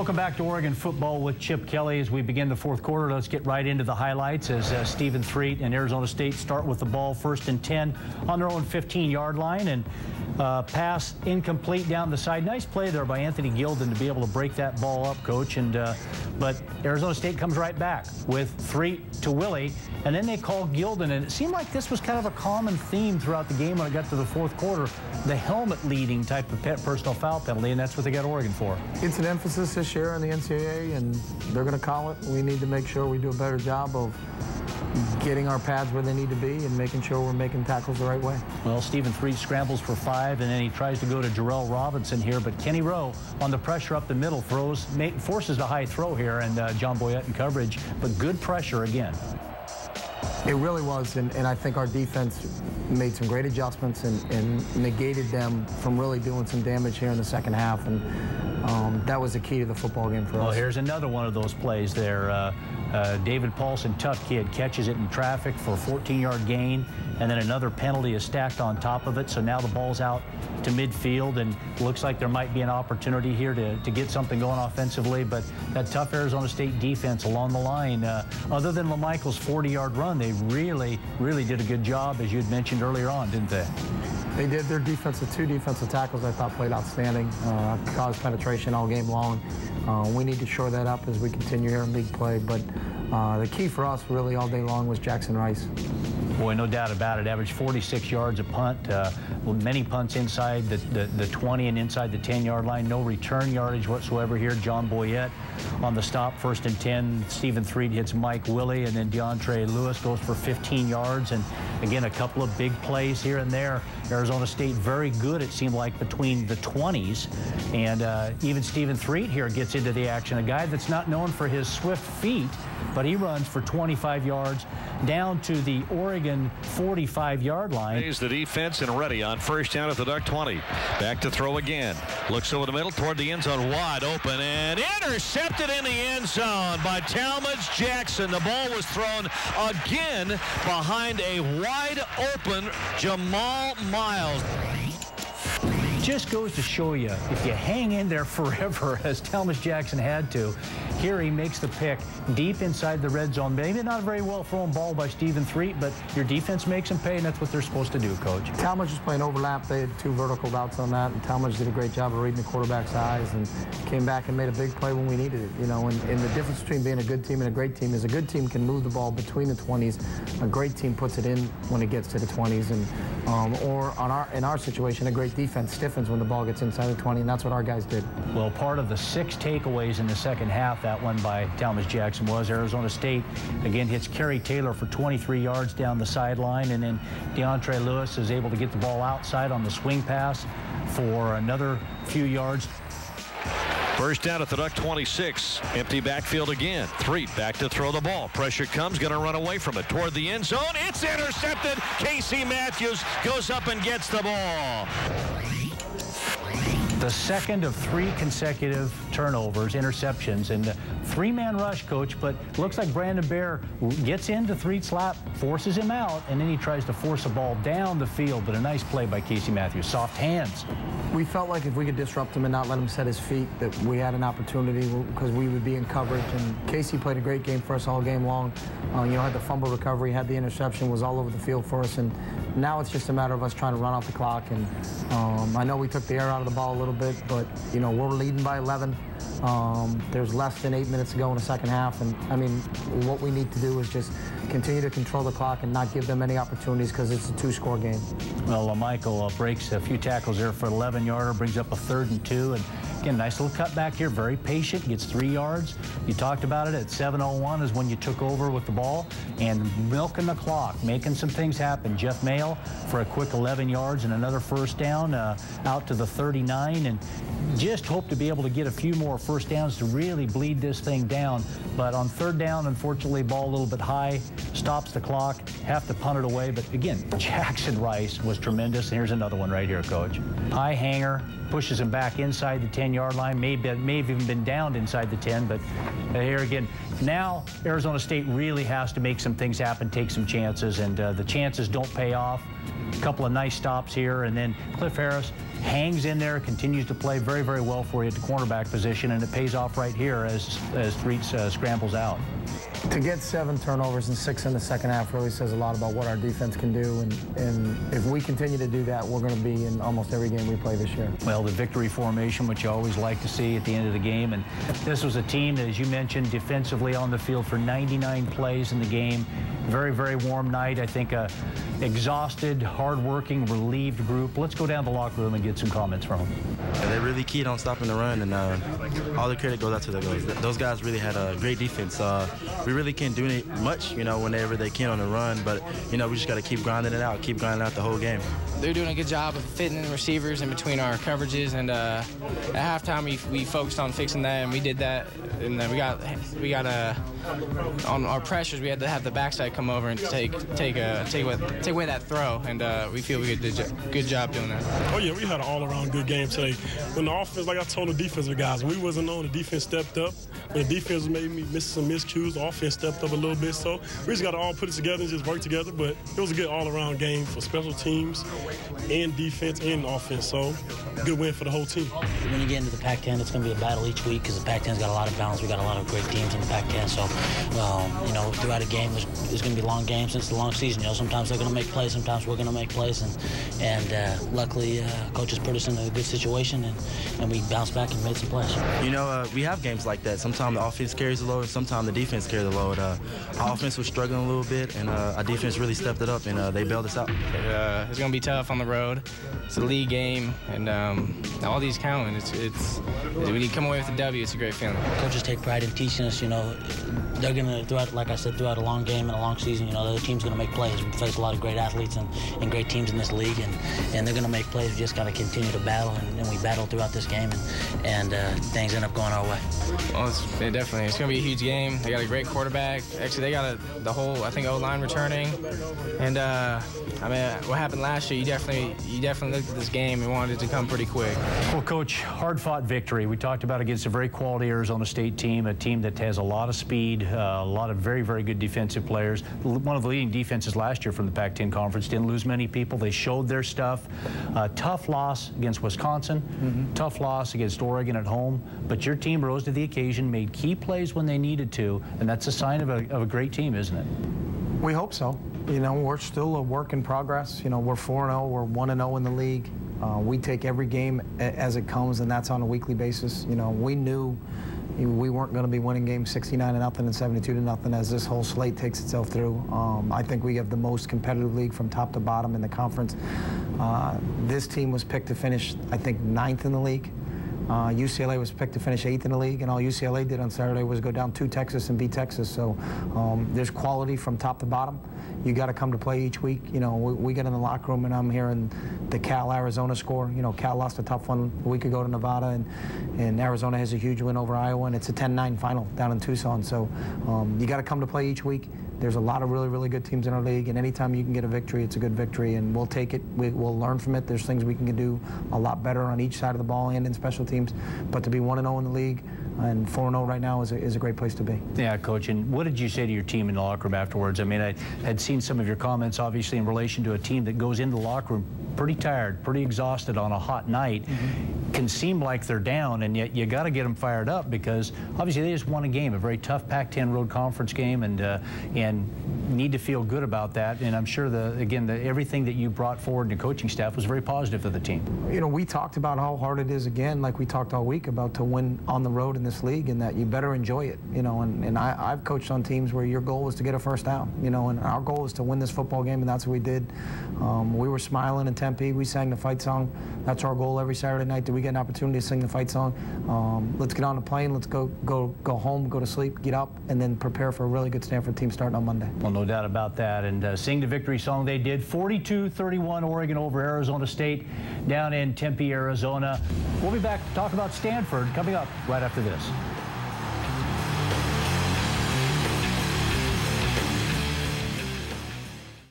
Welcome back to Oregon football with Chip Kelly. As we begin the fourth quarter, let's get right into the highlights as Stephen Threet and Arizona State start with the ball first and 10 on their own 15-yard line, and pass incomplete down the side. Nice play there by Anthony Gilden to be able to break that ball up, Coach. And but Arizona State comes right back with Threet to Willie, and then they call Gilden. And it seemed like this was kind of a common theme throughout the game when it got to the fourth quarter, the helmet leading type of personal foul penalty, and that's what they got Oregon for. It's an emphasis this year in the NCAA, and they're going to call it. We need to make sure we do a better job of getting our pads where they need to be and making sure we're making tackles the right way. Well, Stephen Threet scrambles for 5, and then he tries to go to Jarrell Robinson here, but Kenny Rowe on the pressure up the middle forces a high throw here, and John Boyette in coverage, but good pressure again. It really was, and I think our defense made some great adjustments and negated them from really doing some damage here in the second half, and that was the key to the football game for us. Well, here's another one of those plays there. David Paulson, tough kid, catches it in traffic for a 14-yard gain, and then another penalty is stacked on top of it. So now the ball's out to midfield, and looks like there might be an opportunity here to get something going offensively. But that tough Arizona State defense along the line, other than LaMichael's 40-yard run, they really did a good job, as you had mentioned earlier on, didn't they? They did. Their two defensive tackles, I thought, played outstanding, caused penetration all game long. We need to shore that up as we continue here in league play, but the key for us really all day long was Jackson Rice. Boy, no doubt about it. Averaged 46 yards a punt. Many punts inside the 20 and inside the 10-yard line. No return yardage whatsoever here. John Boyette on the stop, first and 10. Stephen Threet hits Mike Willie, and then DeAndre Lewis goes for 15 yards. And again, a couple of big plays here and there. Arizona State very good, it seemed like, between the 20s. And even Stephen Threet here gets into the action. A guy that's not known for his swift feet, but he runs for 25 yards down to the Oregon 45-yard line. Plays the defense and ready on first down at the Duck 20. Back to throw again. Looks over the middle toward the end zone, wide open, and intercepted in the end zone by Talmadge Jackson. The ball was thrown again behind a wide open Jamal Miles. Just goes to show you, if you hang in there forever, as Talmadge Jackson had to, here he makes the pick deep inside the red zone. Maybe not a very well thrown ball by Stephen Threet, but your defense makes them pay, and that's what they're supposed to do, Coach. Talmadge was playing overlap. They had 2 vertical routes on that, and Talmadge did a great job of reading the quarterback's eyes and came back and made a big play when we needed it. You know, and the difference between being a good team and a great team is a good team can move the ball between the 20s. A great team puts it in when it gets to the 20s, and or in our situation, a great defense stiffens when the ball gets inside the 20, and that's what our guys did. Well, part of the 6 takeaways in the second half, that one by Talmadge Jackson, was Arizona State again hits Kerry Taylor for 23 yards down the sideline, and then DeAndre Lewis is able to get the ball outside on the swing pass for another few yards. First down at the Duck 26. Empty backfield again. Threet back to throw the ball. Pressure comes, going to run away from it toward the end zone. It's intercepted. Casey Matthews goes up and gets the ball. The second of 3 consecutive turnovers, interceptions, and the 3-man rush, Coach, but looks like Brandon Bear gets into Threet's lap, forces him out, and then he tries to force a ball down the field, but a nice play by Casey Matthews. Soft hands. We felt like if we could disrupt him and not let him set his feet, that we had an opportunity because we would be in coverage, and Casey played a great game for us all game long. Had the fumble recovery, had the interception, was all over the field for us, and now it's just a matter of us trying to run off the clock. And I know we took the air out of the ball a little bit, but we're leading by 11. There's less than 8 minutes to go in the second half, and I mean, what we need to do is just continue to control the clock and not give them any opportunities because it's a 2-score game. Well, LaMichael breaks a few tackles there for an 11-yarder, brings up a 3rd and 2, and again, nice little cutback here, very patient, gets 3 yards. You talked about it at 7:01 is when you took over with the ball and milking the clock, making some things happen. Jeff Mayle for a quick 11 yards and another first down out to the 39, and just hope to be able to get a few more first downs to really bleed this thing down. But on 3rd down, unfortunately, ball a little bit high, stops the clock, have to punt it away. But again, Jackson Rice was tremendous. And here's another one right here, Coach. High hanger, pushes him back inside the 10-yard line. May have even been downed inside the 10, but here again, Now, Arizona State really has to make some things happen, take some chances, and the chances don't pay off. A couple of nice stops here, and then Cliff Harris hangs in there, continues to play very, very well for you at the cornerback position, and it pays off right here as Threets scrambles out. To get 7 turnovers and 6 in the second half really says a lot about what our defense can do, and if we continue to do that, we're going to be in almost every game we play this year. Well, the victory formation, which you always like to see at the end of the game, and this was a team that, as you mentioned, defensively on the field for 99 plays in the game. Very, very warm night. I think a exhausted, hard-working, relieved group. Let's go down to the locker room and get some comments from them. They really keyed on stopping the run, and all the credit goes out to those. Those guys really had a great defense. We really can't do much, whenever they can on the run, but, we just got to keep grinding it out, the whole game. They're doing a good job of fitting the receivers in between our coverages, and at halftime we focused on fixing that, and we did that. And then we got on our pressures, we had to have the backside come over and take away that throw, and we feel we did a good job doing that. Oh yeah, we had an all-around good game today. When the offense, like I told the defensive guys, we wasn't on, the defense stepped up. When the defense made me miss some miscues, the offense stepped up a little bit. So we just got to all put it together and just work together. But it was a good all-around game for special teams and defense and offense. So good win for the whole team. When you get into the Pac-10, it's going to be a battle each week because the Pac-10's got a lot of balance. We got a lot of great teams in the Pac-10. So, throughout a game, it's going to be long games since the long season. Sometimes they're going to make plays, sometimes we're going to make plays, and luckily, coaches put us in a good situation, and we bounced back and made some plays. We have games like that. Sometimes the offense carries the load, sometimes the defense carries the load. Our offense was struggling a little bit, and our defense really stepped it up, and they bailed us out. It's going to be tough on the road. It's a league game, and all these counting. When you come away with a W, it's a great feeling. Coaches take pride in teaching us, they're going to, like I said, throughout a long game and a long season, the other team's going to make plays. We face a lot of great athletes and great teams in this league, and they're going to make plays. We just got to continue to battle, and we battle throughout this game, and things end up going our way. Well, definitely. It's going to be a huge game. They got a great quarterback. Actually, they got the whole, I think, O-line returning. And, what happened last year, you definitely looked at this game and wanted it to come pretty quick. Well, Coach, hard-fought victory. We talked about against a very quality Arizona State team, a team that has a lot of speed, a lot of very, very good defensive players. One of the leading defenses last year from the Pac-10 Conference. Didn't lose many people. They showed their stuff. Tough loss against Wisconsin, tough loss against Oregon at home, but your team rose to the occasion, made key plays when they needed to, and that's a sign of a great team, isn't it? We hope so. We're still a work in progress. We're 4-0, we're 1-0 in the league. We take every game as it comes, and that's on a weekly basis. We knew we weren't going to be winning games 69-0 and 72-0 as this whole slate takes itself through. I think we have the most competitive league from top to bottom in the conference. This team was picked to finish, I think, 9th in the league. UCLA was picked to finish 8th in the league, and all UCLA did on Saturday was go down to Texas and beat Texas. So there's quality from top to bottom. You got to come to play each week. We get in the locker room, and I'm hearing the Cal-Arizona score. Cal lost a tough one a week ago to Nevada, and Arizona has a huge win over Iowa, and it's a 10-9 final down in Tucson. So you got to come to play each week. There's a lot of really, really good teams in our league, and anytime you can get a victory, it's a good victory, and we'll take it. We'll learn from it. There's things we can do a lot better on each side of the ball and in special teams, but to be 1-0 in the league and 4-0 right now is a great place to be. Yeah, Coach, and what did you say to your team in the locker room afterwards? I mean, I had seen some of your comments, obviously, in relation to a team that goes into the locker room pretty tired, pretty exhausted on a hot night. Can seem like they're down, and yet you got to get them fired up because obviously they just won a game, a very tough Pac-10 road conference game, and need to feel good about that. And I'm sure everything that you brought forward in the coaching staff was very positive for the team. We talked about how hard it is, again, like we talked all week about, to win on the road in this league, and that you better enjoy it. And I've coached on teams where your goal was to get a first down, and our goal was to win this football game, and that's what we did. We were smiling in Tempe. We sang the fight song. That's our goal every Saturday night. That we get an opportunity to sing the fight song. Let's get on the plane. Let's go home, go to sleep, get up, and then prepare for a really good Stanford team starting on Monday. Well, no doubt about that. And sing the victory song they did. 42-31 Oregon over Arizona State down in Tempe, Arizona. We'll be back to talk about Stanford coming up right after this.